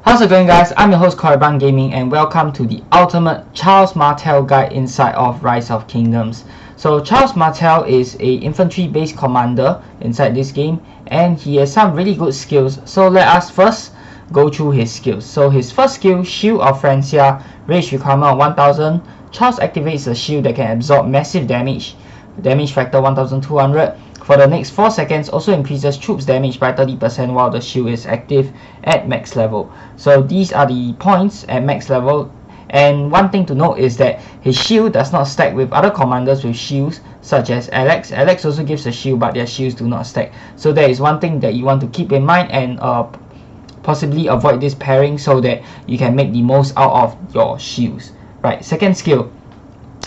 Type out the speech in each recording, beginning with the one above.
How's it going, guys? I'm your host Korriban Gaming and welcome to the ultimate Charles Martel guide inside of Rise of Kingdoms. So Charles Martel is a infantry based commander inside this game and he has some really good skills. So let us first go through his skills. So his first skill, Shield of Francia, range requirement of 1000. Charles activates a shield that can absorb massive damage factor 1200. For the next 4 seconds, also increases troops damage by 30% while the shield is active at max level. So these are the points at max level, and one thing to note is that his shield does not stack with other commanders with shields such as Alex. Alex also gives a shield, but their shields do not stack. So there is one thing that you want to keep in mind and possibly avoid this pairing so that you can make the most out of your shields. Right, second skill,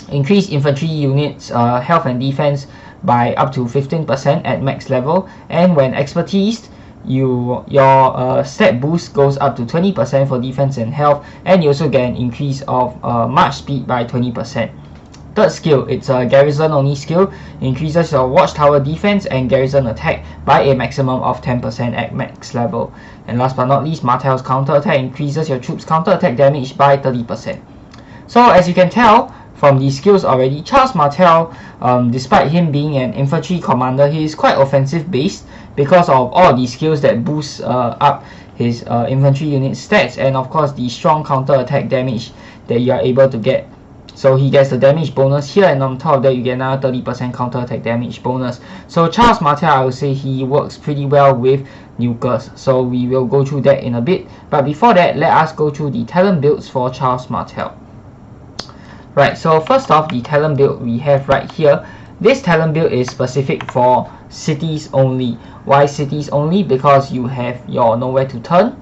increase infantry units health and defense by up to 15% at max level, and when expertised, your stat boost goes up to 20% for defense and health, and you also get an increase of march speed by 20%. Third skill, it's a garrison only skill, increases your watchtower defense and garrison attack by a maximum of 10% at max level. And last but not least, Martel's counter attack increases your troops counter attack damage by 30%. So as you can tell from these skills already, Charles Martel, despite him being an infantry commander, he is quite offensive based because of all these skills that boost up his infantry unit stats, and of course the strong counter attack damage that you are able to get. So he gets the damage bonus here, and on top of that you get another 30% counter attack damage bonus. So Charles Martel, I would say he works pretty well with nukers, so we will go through that in a bit. But before that, let us go through the talent builds for Charles Martel. Right, so first off, the talent build we have right here. This talent build is specific for cities only. Why cities only? Because you have your nowhere to turn,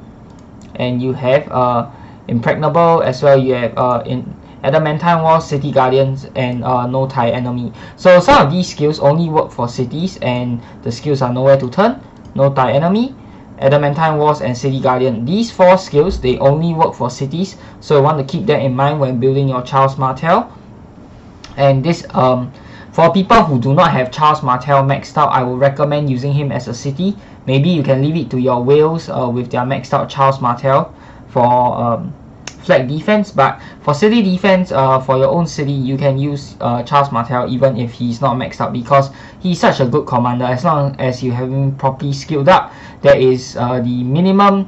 and you have impregnable as well. You have in adamantine walls, city guardians, and no tie enemy. So some of these skills only work for cities, and the skills are nowhere to turn, no tie enemy, adamantine walls, and city guardian. These 4 skills, they only work for cities, so you want to keep that in mind when building your Charles Martel. And this for people who do not have Charles Martel maxed out, I would recommend using him as a city. Maybe you can leave it to your Wales with their maxed out Charles Martel for flag defense, but for city defense, for your own city, you can use Charles Martel even if he's not maxed out, because he's such a good commander. As long as you have him properly skilled up, that is the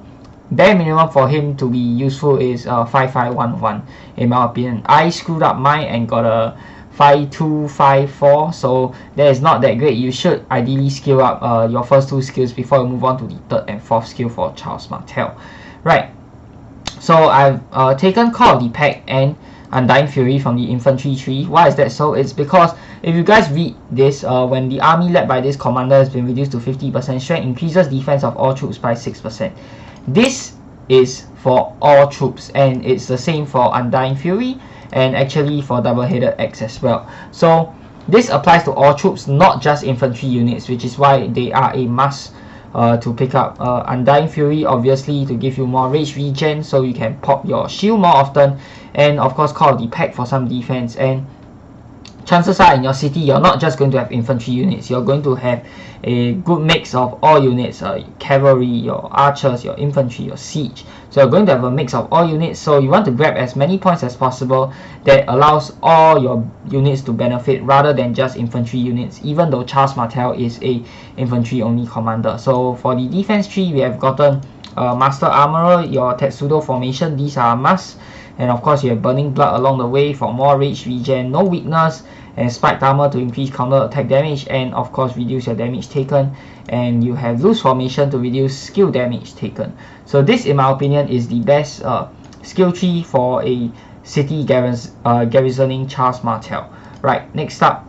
bare minimum for him to be useful is 5511 in my opinion. I screwed up mine and got a 5254, so that is not that great. You should ideally skill up your first 2 skills before you move on to the 3rd and 4th skill for Charles Martel. Right, so I've taken Call of the Pack and Undying Fury from the infantry tree. Why is that so? It's because if you guys read this, when the army led by this commander has been reduced to 50% strength, increases defense of all troops by 6%. This is for all troops, and it's the same for Undying Fury and actually for Double-Headed Axe as well. So this applies to all troops, not just infantry units, which is why they are a must to pick up. Undying Fury obviously to give you more rage regen so you can pop your shield more often, and of course Call of the Pack for some defense. And chances are in your city you're not just going to have infantry units, you're going to have a good mix of all units, cavalry, your archers, your infantry, your siege. So you're going to have a mix of all units, so you want to grab as many points as possible that allows all your units to benefit rather than just infantry units, even though Charles Martel is a infantry only commander. So for the defense tree, we have gotten Master Armorer, your Tetsudo formation, these are must. And of course you have Burning Blood along the way for more rage regen, no weakness, and Spiked Armor to increase counter attack damage, and of course reduce your damage taken. And you have Loose Formation to reduce skill damage taken. So this, in my opinion, is the best skill tree for a city garrisoning Charles Martel. Right, next up,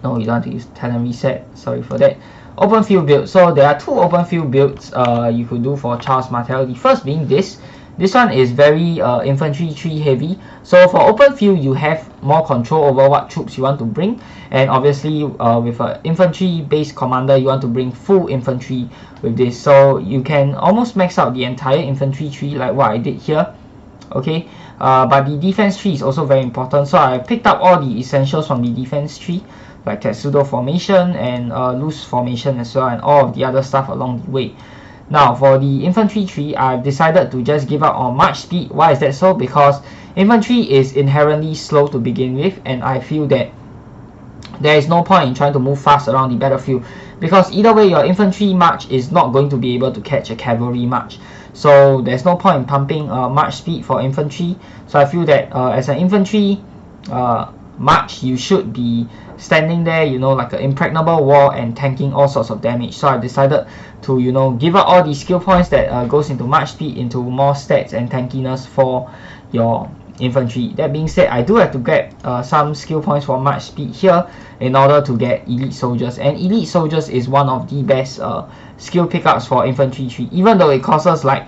no, you don't have to use talent reset, sorry for that. Open field build. So there are 2 open field builds you could do for Charles Martel. The first being this. This one is very infantry tree heavy. So for open field, you have more control over what troops you want to bring, and obviously with an infantry based commander, you want to bring full infantry with this, so you can almost max out the entire infantry tree like what I did here. Okay, but the defense tree is also very important, so I picked up all the essentials from the defense tree, like Tetsudo formation and loose formation as well, and all of the other stuff along the way. Now for the infantry tree, I've decided to just give up on march speed. Why is that so? Because infantry is inherently slow to begin with, and I feel that there is no point in trying to move fast around the battlefield, because either way your infantry march is not going to be able to catch a cavalry march. So there's no point in pumping march speed for infantry. So I feel that as an infantry march, you should be standing there, you know, like an impregnable wall and tanking all sorts of damage. So I decided to, you know, give up all the skill points that goes into march speed into more stats and tankiness for your infantry. That being said, I do have to get some skill points for march speed here in order to get elite soldiers, and elite soldiers is one of the best skill pickups for infantry tree, even though it costs us like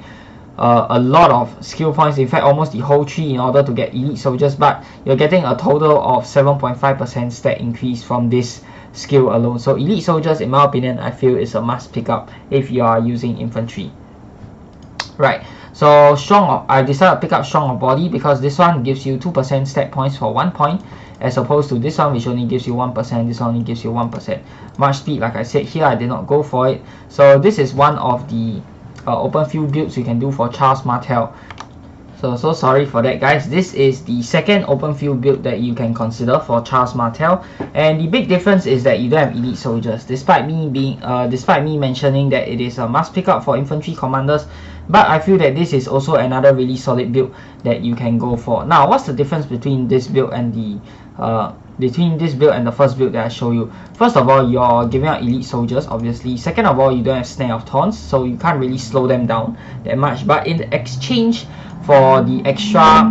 a lot of skill points, in fact almost the whole tree, in order to get elite soldiers, but you're getting a total of 7.5% stat increase from this skill alone. So elite soldiers, in my opinion, I feel is a must pick up if you are using infantry. Right, so I decided to pick up strong of body because this one gives you 2% stat points for 1 point, as opposed to this one which only gives you 1%, this one only gives you 1%. March speed, like I said here, I did not go for it. So this is one of the open field builds you can do for Charles Martel. So sorry for that, guys. This is the second open field build that you can consider for Charles Martel, and the big difference is that you don't have elite soldiers, despite me mentioning that it is a must pick up for infantry commanders. But I feel that this is also another really solid build that you can go for. Now, what's the difference between this build and the first build that I show you? First of all, you're giving out elite soldiers, obviously. Second of all, you don't have snare of thorns, so you can't really slow them down that much. But in exchange for the extra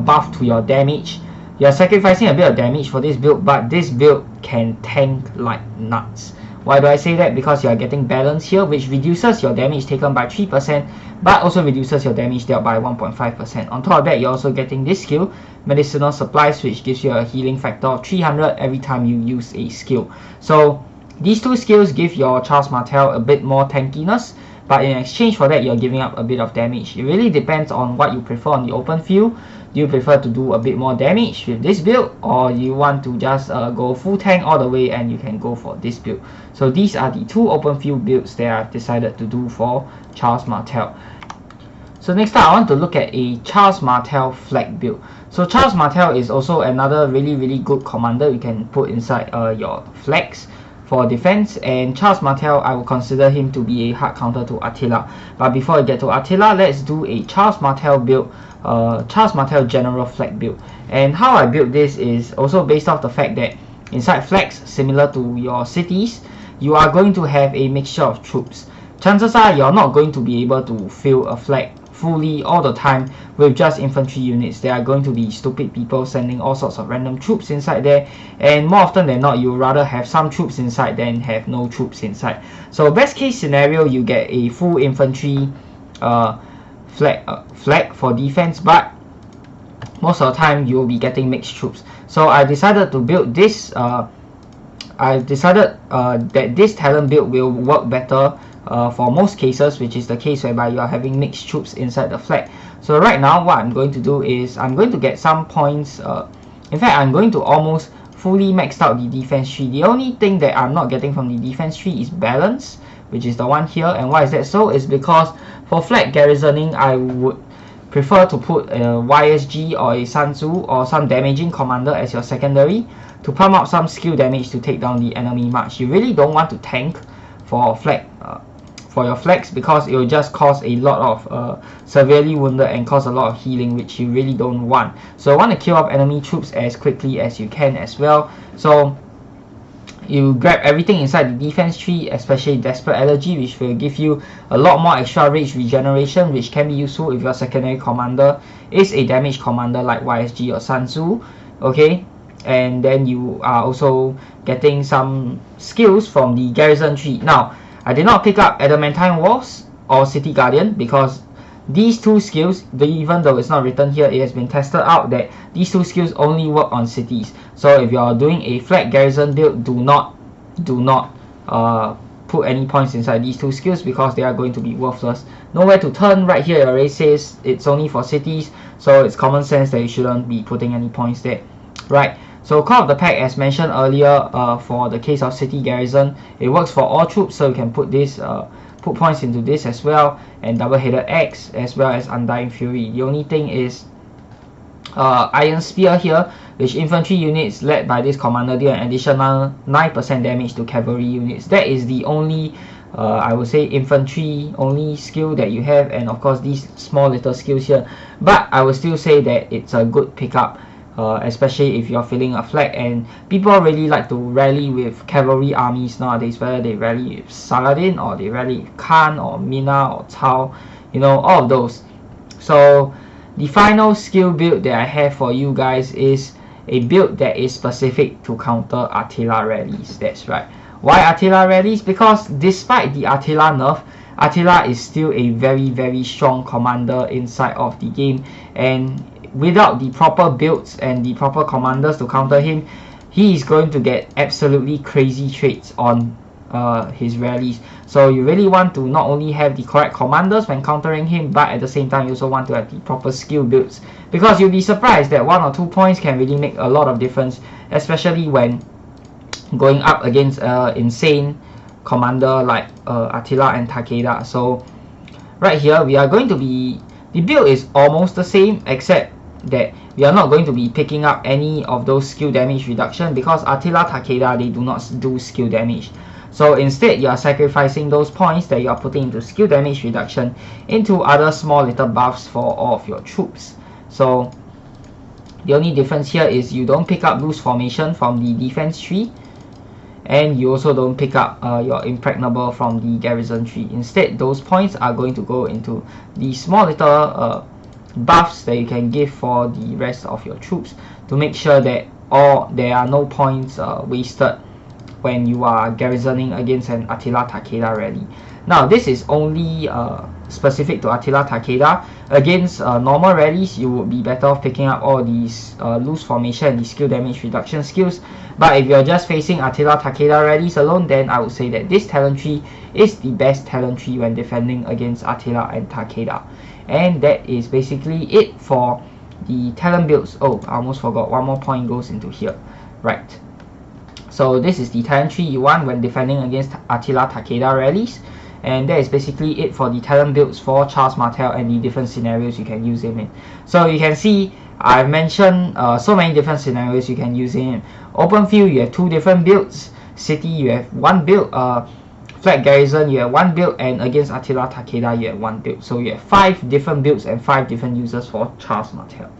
buff to your damage, you're sacrificing a bit of damage for this build, but this build can tank like nuts. Why do I say that? Because you are getting balance here, which reduces your damage taken by 3%, but also reduces your damage dealt by 1.5%. On top of that, you're also getting this skill, medicinal supplies, which gives you a healing factor of 300 every time you use a skill. So these two skills give your Charles Martel a bit more tankiness, but in exchange for that, you're giving up a bit of damage. It really depends on what you prefer on the open field. Do you prefer to do a bit more damage with this build, or you want to just go full tank all the way, and you can go for this build. So these are the two open field builds that I've decided to do for Charles Martel. So next up, I want to look at a Charles Martel flag build. So Charles Martel is also another really good commander you can put inside your flags for defense, and Charles Martel, I will consider him to be a hard counter to Attila. But before I get to Attila, let's do a Charles Martel build, Charles Martel general flag build. And how I built this is also based off the fact that inside flags, similar to your cities, you are going to have a mixture of troops. Chances are you're not going to be able to fill a flag fully all the time with just infantry units. There are going to be stupid people sending all sorts of random troops inside there, and more often than not, you rather have some troops inside than have no troops inside. So best case scenario, you get a full infantry flag for defense, but most of the time you will be getting mixed troops. So I decided to build this. I decided that this talent build will work better for most cases, which is the case whereby you are having mixed troops inside the flag. So right now, what I'm going to do is I'm going to get some points. In fact, I'm going to almost fully max out the defense tree. The only thing that I'm not getting from the defense tree is balance, which is the one here. And why is that so? Is because for flag garrisoning, I would prefer to put a YSG or a Sun Tzu or some damaging commander as your secondary to pump up some skill damage to take down the enemy march. You really don't want to tank for flag for your flags, because it will just cause a lot of severely wounded and cause a lot of healing, which you really don't want. So you want to kill off enemy troops as quickly as you can as well. So you grab everything inside the defense tree, especially Desperate Elegy, which will give you a lot more extra rage regeneration, which can be useful if your secondary commander is a damage commander like YSG or Sun Tzu. Okay, and then you are also getting some skills from the garrison tree. Now, I did not pick up Adamantine Walls or City Guardian because these two skills, even though it's not written here, it has been tested out that these two skills only work on cities. So if you are doing a flag garrison build, do not put any points inside these two skills, because they are going to be worthless. Nowhere to turn. Right here it already says it's only for cities, so it's common sense that you shouldn't be putting any points there. Right. So Call of the Pack, as mentioned earlier, for the case of City Garrison, it works for all troops, so you can put this put points into this as well, and double-headed axe as well as Undying Fury. The only thing is Iron Spear here, which infantry units led by this commander deal an additional 9% damage to cavalry units. That is the only I would say infantry only skill that you have, and of course these small little skills here, but I would still say that it's a good pickup, especially if you're feeling a flag. And people really like to rally with cavalry armies nowadays, whether they rally with Saladin or they rally with Khan or Mina or Cao, you know, all of those. So the final skill build that I have for you guys is a build that is specific to counter Attila rallies. That's right. Why Attila rallies? Because despite the Attila nerf, Attila is still a very strong commander inside of the game, and without the proper builds and the proper commanders to counter him, he is going to get absolutely crazy traits on his rallies. So you really want to not only have the correct commanders when countering him, but at the same time you also want to have the proper skill builds, because you'll be surprised that 1 or 2 points can really make a lot of difference, especially when going up against insane commander like Attila and Takeda. So right here we are going to be, the build is almost the same, except that we are not going to be picking up any of those skill damage reduction, because Attila, Takeda, they do not do skill damage. So instead you are sacrificing those points that you are putting into skill damage reduction into other small little buffs for all of your troops. So the only difference here is you don't pick up loose formation from the defense tree, and you also don't pick up your impregnable from the garrison tree. Instead, those points are going to go into the small little buffs that you can give for the rest of your troops, to make sure that there are no points wasted when you are garrisoning against an Attila Takeda rally. Now this is only specific to Attila Takeda. Against normal rallies, you would be better off picking up all these loose formation and the skill damage reduction skills. But if you're just facing Attila Takeda rallies alone, then I would say that this talent tree is the best talent tree when defending against Attila and Takeda. And that is basically it for the talent builds. Oh, I almost forgot, one more point goes into here. Right. So this is the talent tree you want when defending against Attila Takeda rallies. And that is basically it for the talent builds for Charles Martel and the different scenarios you can use him in. So you can see I've mentioned so many different scenarios you can use him in. Open field, you have 2 different builds. City, you have 1 build. Flag garrison, you have 1 build. And against Attila Takeda, you have 1 build. So you have 5 different builds and 5 different users for Charles Martel.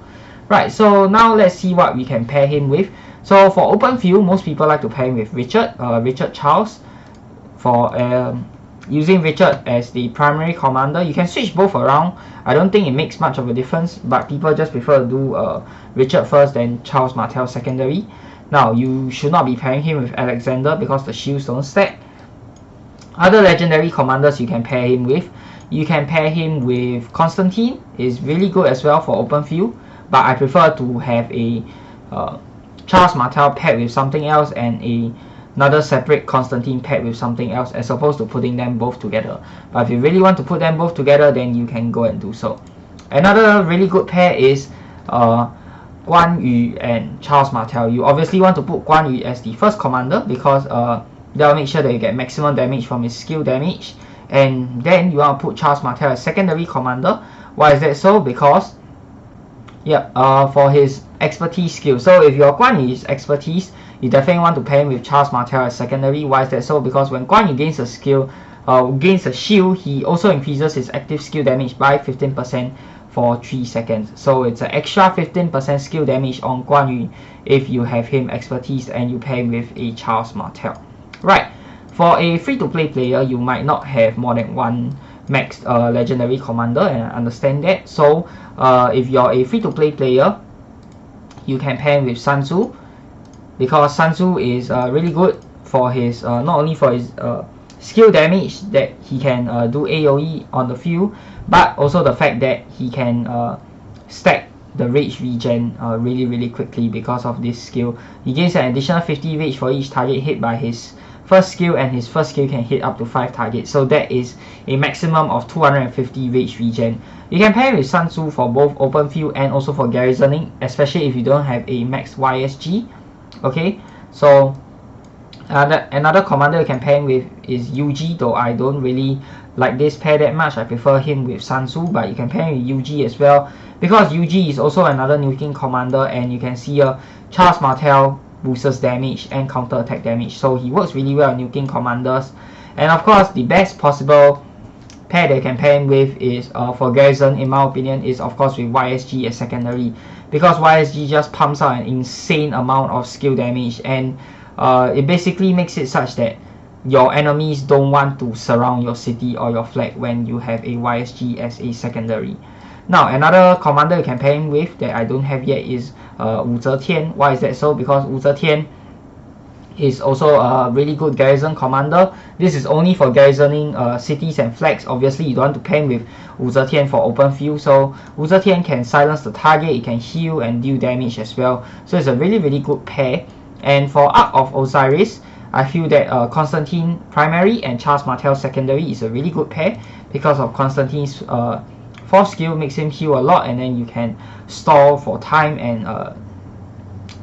Right, so now let's see what we can pair him with. So for open field, most people like to pair him with Richard Charles. For using Richard as the primary commander, you can switch both around. I don't think it makes much of a difference, but people just prefer to do Richard first, then Charles Martel secondary. Now you should not be pairing him with Alexander because the shields don't stack. Other legendary commanders you can pair him with. You can pair him with Constantine. Is really good as well for open field, but I prefer to have a Charles Martel paired with something else and another separate Constantine paired with something else, as opposed to putting them both together. But if you really want to put them both together, then you can go and do so. Another really good pair is Guan Yu and Charles Martel. You obviously want to put Guan Yu as the first commander, because that will make sure that you get maximum damage from his skill damage. And then you want to put Charles Martel as secondary commander. Why is that so? Because for his expertise skill. So if your Guan Yu's expertise, you definitely want to pair him with Charles Martel as secondary. Why is that so? Because when Guan Yu gains a skill, gains a shield, he also increases his active skill damage by 15% for 3 seconds. So it's an extra 15% skill damage on Guan Yu if you have him expertise and you pair him with a Charles Martel. Right. For a free-to-play player, you might not have more than 1 max legendary commander, and I understand that. So if you're a free-to-play player, you can pair him with Sun Tzu, because Sun Tzu is really good for his not only for his skill damage that he can do AoE on the field, but also the fact that he can stack the rage regen really quickly because of this skill. He gains an additional 50 rage for each target hit by his first skill, and his first skill can hit up to 5 targets. So that is a maximum of 250 rage regen. You can pair with Sun Tzu for both open field and also for garrisoning, especially if you don't have a max YSG. Okay, so another commander you can pair with is Yuji, though I don't really like this pair that much. I prefer him with Sun Tzu, but you can pair him with UG as well, because UG is also another nuking commander, and you can see here Charles Martel boosts damage and counter attack damage, so he works really well in nuking commanders. And of course, the best possible pair that you can pair him with is for Garrison, in my opinion, is of course with YSG as secondary, because YSG just pumps out an insane amount of skill damage, and it basically makes it such that your enemies don't want to surround your city or your flag when you have a YSG as a secondary. Now, another commander you can pair him with that I don't have yet is Wu Zetian. Why is that so? Because Wu Zetian is also a really good garrison commander. This is only for garrisoning cities and flags. Obviously, you don't want to pair him with Wu Zetian for open field. So Wu Zetian can silence the target, it can heal and deal damage as well. So it's a really good pair. And for Ark of Osiris, I feel that Constantine primary and Charles Martel secondary is a really good pair, because of Constantine's force skill makes him heal a lot, and then you can stall for time and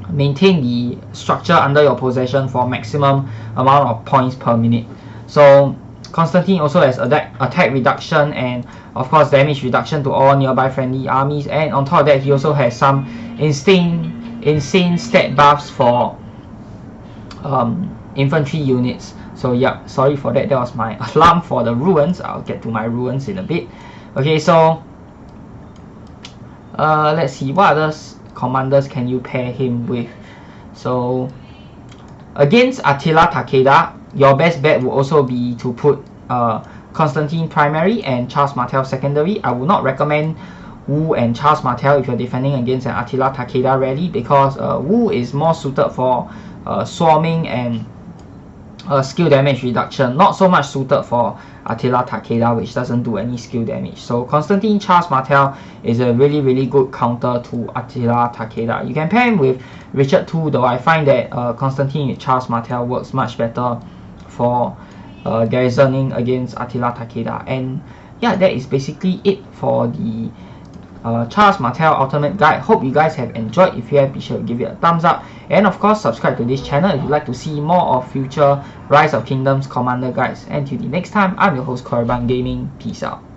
maintain the structure under your possession for maximum amount of points per minute. So Constantine also has attack reduction and of course damage reduction to all nearby friendly armies, and on top of that he also has some insane stat buffs for infantry units. So yeah, sorry for that, that was my alarm for the ruins. I'll get to my ruins in a bit. Okay, so let's see, what other commanders can you pair him with? So against Attila Takeda, your best bet would also be to put Constantine primary and Charles Martel secondary. I would not recommend Wu and Charles Martel if you're defending against an Attila Takeda rally, because Wu is more suited for swarming and skill damage reduction, not so much suited for Attila Takeda, which doesn't do any skill damage. So Constantine Charles Martel is a really good counter to Attila Takeda. You can pair him with Richard II, though I find that Constantine with Charles Martel works much better for garrisoning against Attila Takeda. And yeah, that is basically it for the Charles Martel Ultimate Guide. Hope you guys have enjoyed. If you have, be sure to give it a thumbs up, and of course subscribe to this channel if you'd like to see more of future Rise of Kingdoms Commander guides. And till the next time, I'm your host Korriban Gaming. Peace out.